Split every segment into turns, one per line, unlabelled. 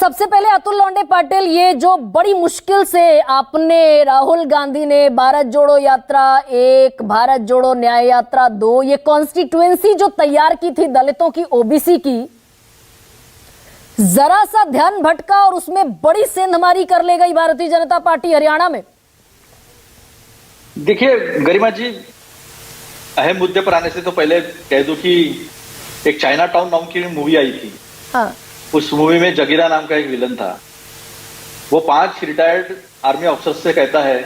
सबसे पहले अतुल लोंढे पाटिल, ये जो बड़ी मुश्किल से आपने राहुल गांधी ने भारत जोड़ो यात्रा 1, भारत जोड़ो न्याय यात्रा 2, ये कॉन्स्टिट्यूएंसी जो तैयार की थी दलितों की, ओबीसी की, जरा सा ध्यान भटका और उसमें बड़ी सेंधमारी कर ले गई भारतीय जनता पार्टी हरियाणा में।
देखिए गरिमा जी, अहम मुद्दे पर आने से तो पहले कह दूं कि एक चाइना टाउन नाम की मूवी आई थी।
हाँ।
उस मूवी में जगीरा नाम का एक विलन था। वो 5 रिटायर्ड आर्मी अफसर्स से कहता है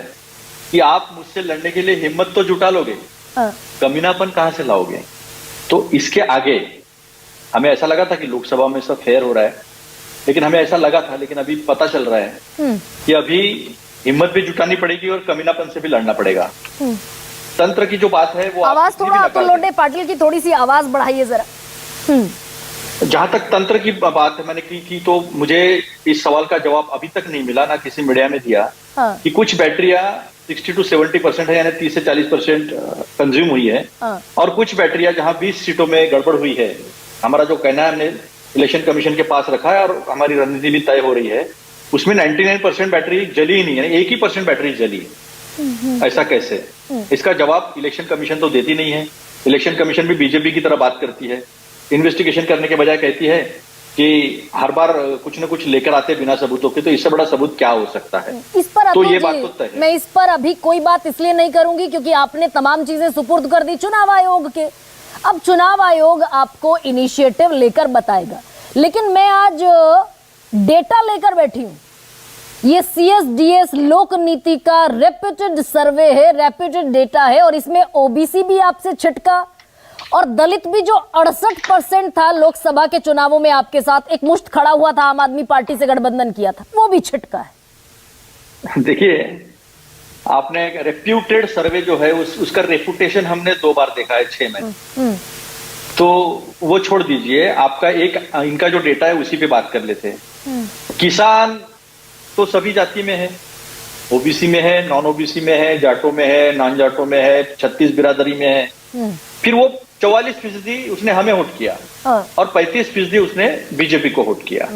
कि आप मुझसे लड़ने के लिए हिम्मत तो जुटा लोगे,
हाँ।
कमीनापन कहां से लाओगे। तो इसके आगे हमें ऐसा लगा था कि लोकसभा में सब फेयर हो रहा है, लेकिन हमें ऐसा लगा था, लेकिन अभी पता चल रहा है कि अभी हिम्मत भी जुटानी पड़ेगी और कमीनापन से भी लड़ना पड़ेगा। तंत्र की जो बात है वो
आवाज थोड़ा अतुल लोंढे पाटिल की थोड़ी सी आवाज बढ़ाइए जरा।
जहां तक तंत्र की बात है मैंने की तो मुझे इस सवाल का जवाब अभी तक नहीं मिला, ना किसी मीडिया में दिया।
हाँ।
कि कुछ बैटरियां 60 to 70% है, यानी 30 से 40% कंज्यूम हुई है।
हाँ।
और कुछ बैटरियां जहां 20 सीटों में गड़बड़ हुई है। हमारा जो कहना है हमने इलेक्शन कमीशन के पास रखा है और हमारी रणनीति भी तय हो रही है, उसमें 99% बैटरी जली ही नहीं है, 1% बैटरी जली। ऐसा कैसे? इसका जवाब इलेक्शन कमीशन तो देती नहीं है। इलेक्शन कमीशन भी बीजेपी की तरह बात करती है, इन्वेस्टिगेशन करने के बजाय कहती है कि हर बार कुछ न कुछ लेकर आते बिना सबूतों के। तो इससे बड़ा सबूत क्या हो सकता है?
इस पर
तो ये बात तो तय है।
मैं इस पर अभी कोई बात इसलिए नहीं करूंगी क्योंकि आपने तमाम चीजें सुपुर्द कर दी चुनाव आयोग के। अब चुनाव आयोग आपको इनिशिएटिव लेकर बताएगा, लेकिन मैं आज डेटा लेकर बैठी हूं। ये CSDS लोक नीति का रेप्यूटेड सर्वे है, रेप्यूटेड डेटा है, और इसमें ओबीसी भी आपसे छिटका और दलित भी जो 68% था लोकसभा के चुनावों में आपके साथ एक मुश्त खड़ा हुआ था, आम आदमी पार्टी से गठबंधन किया था, वो भी छिटका है।
देखिए, आपने रेप्यूटेड सर्वे जो है उसका रेपुटेशन हमने 2 बार देखा है 6 में। तो वो छोड़ दीजिए, आपका इनका जो डेटा है उसी पे बात कर लेते हैं। किसान तो सभी जाति में है, ओबीसी में है, नॉन ओबीसी में है, जाटों में है, नॉन जाटों में है, 36 बिरादरी में है। फिर वो 44% उसने हमें वोट किया और 35% उसने बीजेपी को वोट किया।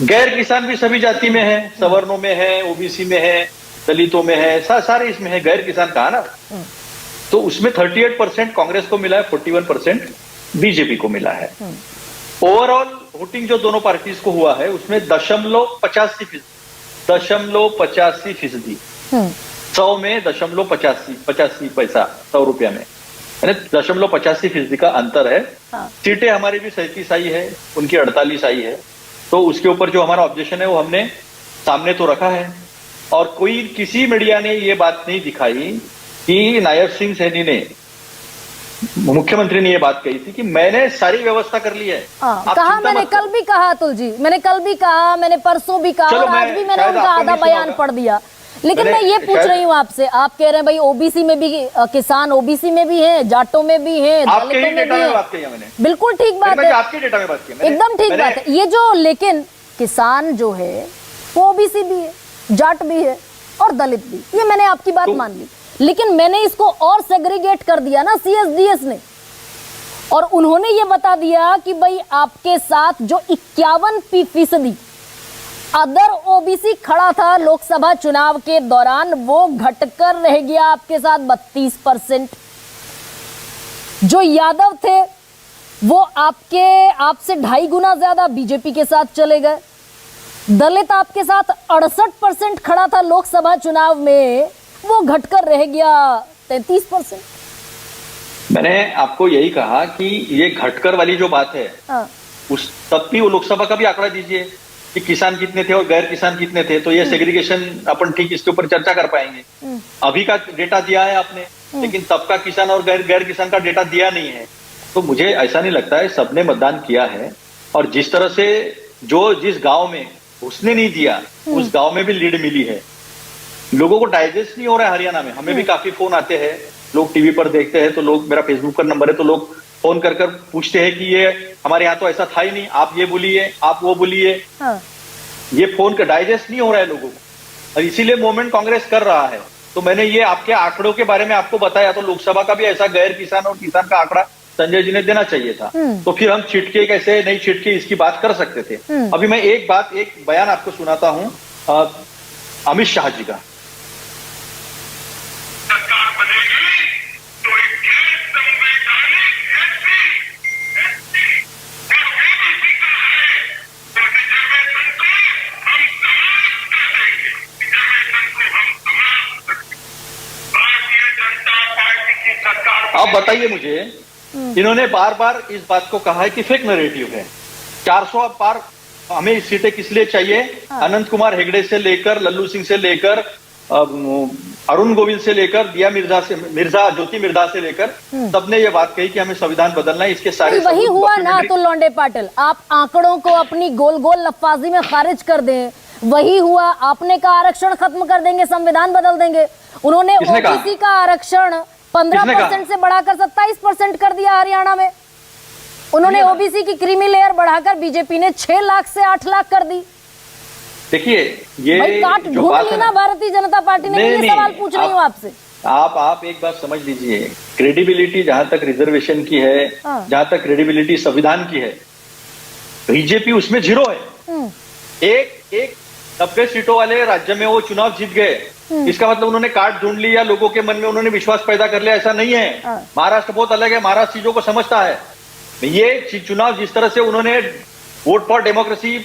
गैर किसान भी सभी जाति में है, सवर्णों में है, ओबीसी में है, दलितों में है, सारे इसमें है। गैर किसान कहा ना, तो उसमें 38% कांग्रेस को मिला है, 41% बीजेपी को मिला है। ओवरऑल वोटिंग जो दोनों पार्टीज को हुआ है उसमें 0.85%, 0.85%, 100 में 0.85 पैसा, 100 रुपया में, यानी 0.85% का अंतर है।
हाँ।
सीटें हमारी भी 37 आई है, उनकी 48 आई है। तो उसके ऊपर जो हमारा ऑब्जेक्शन है वो हमने सामने तो रखा है। और किसी मीडिया ने ये बात नहीं दिखाई कि नायब सिंह सैनी ने, मुख्यमंत्री ने ये बात कही थी कि मैंने सारी व्यवस्था कर ली है।
कहा, मैंने कल भी कहा अतुल जी, मैंने कल भी कहा, मैंने परसों भी कहा, और आज भी मैंने उनका आधा बयान पढ़ दिया। लेकिन मैं ये पूछ रही हूँ आपसे, आप कह रहे हैं भाई ओबीसी में भी किसान, ओबीसी में भी हैं, जाटों में भी हैं, दलितों में भी हैं। बिल्कुल ठीक बात है,
आपके डेटा में बात की,
एकदम ठीक बात है ये जो। लेकिन किसान जो है वो ओबीसी भी है, जाट भी है और दलित भी, ये मैंने आपकी बात मान ली। लेकिन मैंने इसको और सेग्रीगेट कर दिया ना CSDS ने, और उन्होंने ये बता दिया कि भाई आपके साथ जो 51% अदर ओबीसी खड़ा था लोकसभा चुनाव के दौरान, वो घटकर रह गया आपके साथ 32%। जो यादव थे वो आपसे 2.5 गुना ज्यादा बीजेपी के साथ चले गए। दलित आपके साथ 68% खड़ा था लोकसभा चुनाव में, वो घटकर रह गया 33%।
मैंने आपको यही कहा कि ये घटकर वाली जो बात है, उस तब भी वो लोकसभा का भी आंकड़ा दीजिए कि किसान कितने थे और गैर किसान कितने थे, तो ये सेग्रीगेशन अपन ठीक इसके ऊपर चर्चा कर पाएंगे। अभी का डेटा दिया है आपने, लेकिन तब का किसान और गैर किसान का डेटा दिया नहीं है। तो मुझे ऐसा नहीं लगता है, सबने मतदान किया है, और जिस तरह से जिस गांव में उसने नहीं दिया उस गांव में भी लीड मिली है। लोगों को डाइजेस्ट नहीं हो रहा है हरियाणा में। हमें भी काफी फोन आते हैं, लोग टीवी पर देखते हैं, तो लोग, मेरा फेसबुक पर नंबर है, तो लोग फोन कर पूछते हैं कि ये हमारे यहाँ तो ऐसा था ही नहीं, आप ये बोलिए, आप वो बोलिए।
हाँ।
ये फोन का डाइजेस्ट नहीं हो रहा है लोगों को, और इसीलिए मूवमेंट कांग्रेस कर रहा है। तो मैंने ये आपके आंकड़ों के बारे में आपको बताया, तो लोकसभा का भी ऐसा गैर किसान और किसान का आंकड़ा संजय जी ने देना चाहिए था। तो फिर हम छिटके कैसे नहीं छिटके इसकी बात कर सकते थे। अभी मैं एक बयान आपको सुनाता हूं अमित शाह जी का।
सरकार बनेगी तो एक गैर संवैधानिक एससी और ओबीसी का है तो रिजर्वेशन को हम समाप्त कर देंगे। रिजर्वेशन को हम समाप्त कर देंगे। भारतीय जनता पार्टी की सरकार
अब बताइए मुझे, इन्होंने बार बार इस बात को कहा है कि फेक नैरेटिव है। 400 पार हमें सीटें किस लिए चाहिए? अनंत कुमार हेगड़े से लेकर लल्लू सिंह से लेकर अरुण गोविल से लेकर दिया मिर्जा ज्योति मिर्जा से लेकर सबने ये बात कही कि हमें संविधान बदलना है। इसके सारे
वही हुआ ना अतुल लौंडे पाटिल, आप आंकड़ों को अपनी गोल गोल लफ्फाजी में खारिज कर दें। वही हुआ, आपने कहा आरक्षण खत्म कर देंगे, संविधान बदल देंगे। उन्होंने ओबीसी का आरक्षण 15% से बढ़ाकर 27% कर दिया हरियाणा में। उन्होंने ओबीसी की क्रीमी लेयर बढ़ाकर बीजेपी ने 6 लाख से 8 लाख कर दी।
देखिए ये
भाई काट ढूंढ ली ना भारतीय जनता पार्टी ने। ये सवाल पूछ रही हूँ आपसे।
आप एक बात समझ लीजिए, क्रेडिबिलिटी जहां तक रिजर्वेशन की है, जहां तक क्रेडिबिलिटी संविधान की है, बीजेपी उसमें 0 है। एक 90 सीटों वाले राज्य में वो चुनाव जीत गए, इसका मतलब उन्होंने काट ढूंढ लिया, लोगों के मन में उन्होंने विश्वास पैदा कर लिया, ऐसा नहीं है। महाराष्ट्र बहुत अलग है, महाराष्ट्र चीजों को समझता है। ये चुनाव जिस तरह से उन्होंने वोट फॉर डेमोक्रेसी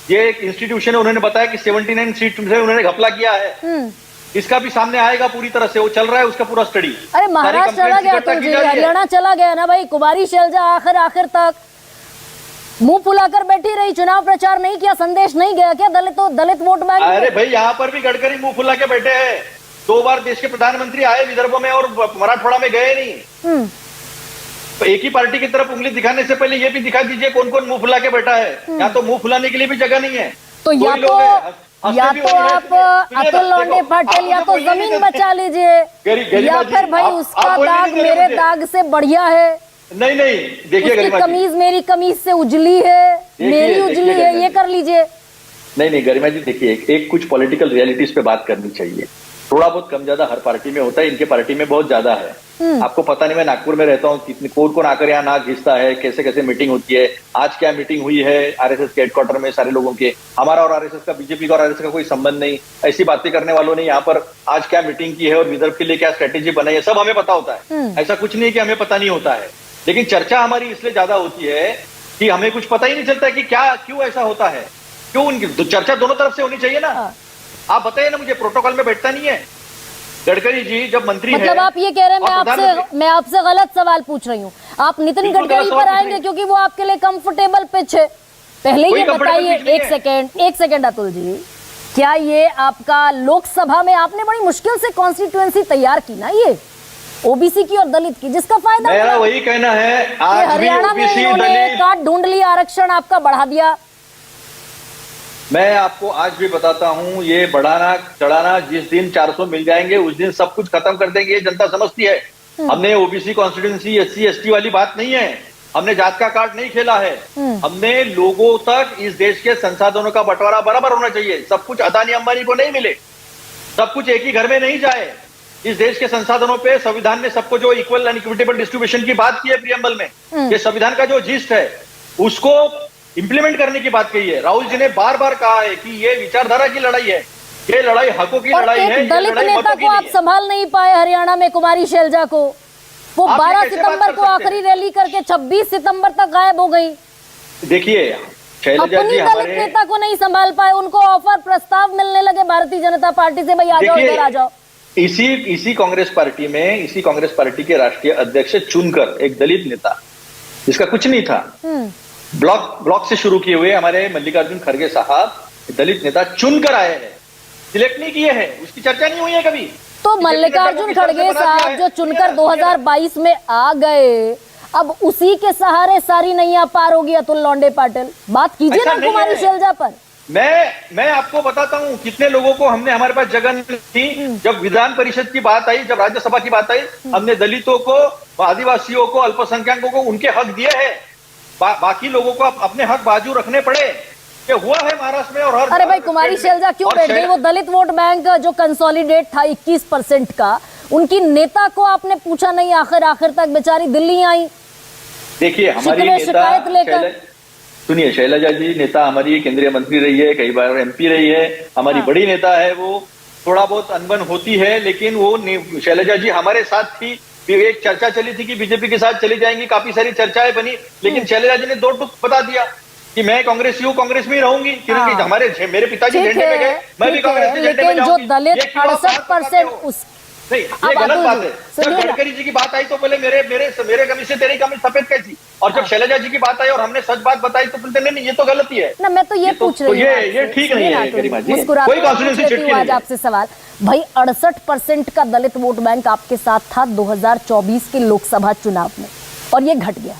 ये एक इंस्टीट्यूशन है, उन्होंने बताया कि 79 सीट से उन्होंने घपला किया है, इसका भी सामने आएगा पूरी तरह से। वो चल रहा है उसका पूरा स्टडी।
अरे महाराष्ट्र चला गया तो जी, हरियाणा चला गया ना भाई। कुमारी शैलजा आखिर तक मुंह फुलाकर बैठी रही, चुनाव प्रचार नहीं किया, संदेश नहीं गया क्या दलित वोट बैंक?
अरे भाई यहाँ पर भी गडकरी मुंह फुला के बैठे हैं। 2 बार देश के प्रधानमंत्री आए विदर्भ में और मराठवाड़ा में गए नहीं। तो एक ही पार्टी की तरफ उंगली दिखाने से पहले ये भी दिखा दीजिए कौन कौन मुंह फुला के बैठा है। यहाँ तो मुंह फुलाने के लिए भी जगह नहीं है।
तो या तो आप अतुल लौंडे पाटिल या तो जमीन बचा लीजिए, या फिर भाई उसका दाग मेरे दाग से बढ़िया है।
नहीं देखिए,
कमीज मेरी कमीज से उजली है, मेरी उजली है, ये कर लीजिए।
नहीं गरिमा जी, देखिए एक कुछ पॉलिटिकल रियलिटीज पे बात करनी चाहिए। थोड़ा बहुत कम ज्यादा हर पार्टी में होता है, इनके पार्टी में बहुत ज्यादा है। आपको पता नहीं, मैं नागपुर में रहता हूँ, कितने कौन आकर यहाँ नाक घिसता है, कैसे कैसे मीटिंग होती है। आज क्या मीटिंग हुई है आरएसएस के हेडक्वार्टर में, सारे लोगों के, हमारा और आरएसएस का, बीजेपी का और आरएसएस का कोई संबंध नहीं। ऐसी बातें करने वालों ने यहाँ पर आज क्या मीटिंग की है और विदर्भ के लिए क्या स्ट्रेटेजी बनाई है, सब हमें पता होता है। ऐसा कुछ नहीं कि हमें पता नहीं होता है, लेकिन चर्चा हमारी इसलिए ज्यादा होती है कि हमें कुछ पता ही नहीं चलता कि क्यों ऐसा होता है, क्यों उनकी चर्चा दोनों तरफ से होनी चाहिए ना। आप बताइए ना मुझे, प्रोटोकॉल में बैठता नहीं है गडकरी जी जब मंत्री
मतलब है, आप ये कह रहे हैं, मैं आपसे गलत सवाल पूछ रही हूँ। आप नितिन गडकरी पर आएंगे क्योंकि वो आपके लिए कंफर्टेबल पिच है। पहले ये बताइए, एक सेकेंड अतुल जी, क्या ये आपका लोकसभा में आपने बड़ी मुश्किल से कॉन्स्टिट्यूएंसी तैयार की ना, ये ओबीसी की और दलित की, जिसका फायदा
मेरा वही कहना है। आज
हरियाणा में इन्होंने काट ढूंढ लिया, आरक्षण आपका बढ़ा दिया।
मैं आपको आज भी बताता हूं, ये बढ़ाना चढ़ाना, जिस दिन 400 मिल जाएंगे उस दिन सब कुछ खत्म कर देंगे, ये जनता समझती है। हमने ओबीसी कॉन्स्टिट्यूंसी एससी एसटी वाली बात नहीं है, हमने जात का कार्ड नहीं खेला है। हमने लोगों तक इस देश के संसाधनों का बंटवारा बराबर होना चाहिए। सब कुछ अदानी अंबानी को नहीं मिले, सब कुछ एक ही घर में नहीं जाए। इस देश के संसाधनों पे संविधान ने सबको जो इक्वल एंड इक्विटेबल डिस्ट्रीब्यूशन की बात की है प्रियम्बल में, ये संविधान का जो जिस्ट है उसको इंप्लीमेंट करने की बात कही है। राहुल जी ने बार बार कहा है कि ये विचारधारा की लड़ाई है, ये लड़ाई हकों की लड़ाई है।
दलित नेता को आप संभाल नहीं पाए हरियाणा में, कुमारी शैलजा को। वो 12 सितंबर को आखिरी रैली करके 26 सितंबर तक गायब हो गई।
देखिए शैलजा जी
दलित नेता को नहीं संभाल पाए, उनको ऑफर प्रस्ताव मिलने लगे भारतीय जनता पार्टी से, भाई आ जाओ इधर आ जाओ।
इसी कांग्रेस पार्टी में, इसी कांग्रेस पार्टी के राष्ट्रीय अध्यक्ष चुनकर एक दलित नेता जिसका कुछ नहीं था, ब्लॉक से शुरू किए हुए हमारे मल्लिकार्जुन खड़गे साहब दलित नेता चुनकर आए हैं, सिलेक्ट नहीं किए हैं, उसकी चर्चा नहीं हुई है कभी।
तो मल्लिकार्जुन खड़गे साहब जो चुनकर 2022 में आ गए, अब उसी के सहारे सारी नैया पार होगी। अतुल लौंडे पाटिल, बात कीजिए ना कुमारी शैलजा पर।
मैं आपको बताता हूं कितने लोगों को हमने, हमारे पास जगह थी जब विधान परिषद की बात आई, जब राज्यसभा की बात आई, हमने दलितों को, आदिवासियों को, अल्पसंख्यकों को उनके हक दिए हैं। बाकी लोगों को अपने हक बाजू रखने पड़े। ये हुआ है महाराष्ट्र में और हर।
अरे भाई कुमारी शैलजा क्यों बैठ गई? वो दलित वोट बैंक जो कंसोलिडेट था 21% का, उनकी नेता को आपने पूछा नहीं, आखिर तक बेचारी दिल्ली आई।
देखिए हमारी
शिकवे
नेता
शिकायत लेकर
सुनिए, शैलजा जी नेता हमारी केंद्रीय मंत्री रही है, कई बार एमपी रही है, हमारी
हाँ।
बड़ी नेता है। वो थोड़ा बहुत अनबन होती है, लेकिन वो शैलजा जी हमारे साथ थी। एक चर्चा चली थी कि बीजेपी के साथ चली जाएंगी, काफी सारी चर्चाएं बनी, लेकिन शैलजा जी ने दो टूक बता दिया कि मैं कांग्रेस हूँ, कांग्रेस में ही रहूंगी, क्योंकि
हाँ।
मेरे पिताजी
ठीक
झंडे में
है,
गए, मैं भी
ठीक
कांग्रेस
है,
के झंडे में
लेकिन जो
जाऊंगी।
दलित
ये क्यों आप बात
68%
बताते हो?
उस
नहीं, ये
अब
गलत
अतुल
बात
जी,
है। जब
सुनिए ना।
गडकरी जी की बात आई तो बोले मेरे कमीज से तेरी कमीज सफेद कैसी, और जब शैलजा जी की बात आई और हमने सच बात बताई तो बोलते नहीं ये तो गलती है।
ना मैं तो ये पूछ रही हूँ
ये
आपसे।
ठीक
सुनिए
नहीं
ना
है
अतुल जी,
गरिमा जी,
मुस्कुराते
कोई
हुए
कॉन्स्टिट्यूंसी
पूछ लेती हूँ
चिटकी
आज
नहीं है।
आपसे सवाल। भाई 68% का दलित वोट बैंक आपके साथ था 2024 के लोकसभा चुनाव में, और ये घट गया।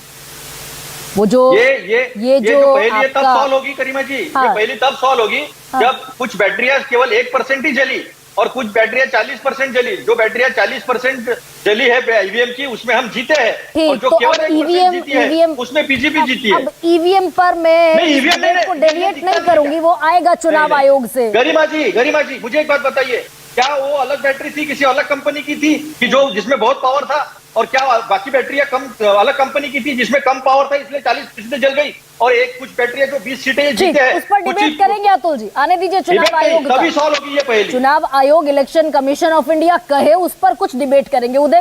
वो जो
ये
जो
जो पहली है तब
आपका
सॉल्व होगी गरिमा जी,
हाँ।
ये पहली तब सॉल्व होगी
हाँ।
जब कुछ बैटरियां केवल 1% ही जली और कुछ बैटरियां 40% जली। जो बैटरियां 40% जली है ईवीएम की, उसमें हम जीते हैं,
ठीक,
और जो
तो
केवल
अब
1% जीती है
ईवीएम
उसमें बीजेपी जीती है।
अब ईवीएम पर मैं
नहीं, EVM नहीं,
को
नहीं,
डेविएट
नहीं,
नहीं
नहीं,
करूंगी, वो आएगा चुनाव
नहीं,
आयोग से।
गरिमा जी मुझे एक बात बताइए, क्या वो अलग बैटरी थी, किसी अलग कंपनी की थी कि जो जिसमें बहुत पावर था, और क्या बाकी बैटरियां कम अलग कंपनी की थी जिसमें कम पावर था इसलिए 40% जल गई, और एक कुछ बैटरियां जो 20 सीटें
ठीक,
जीते हैं
उस पर डिबेट करेंगे अतुल जी, आने दीजिए चुनाव आयोग
तभी
का।
सॉल्व होगी ये पहली।
चुनाव आयोग, इलेक्शन कमीशन ऑफ इंडिया कहे उस पर कुछ डिबेट करेंगे। उदय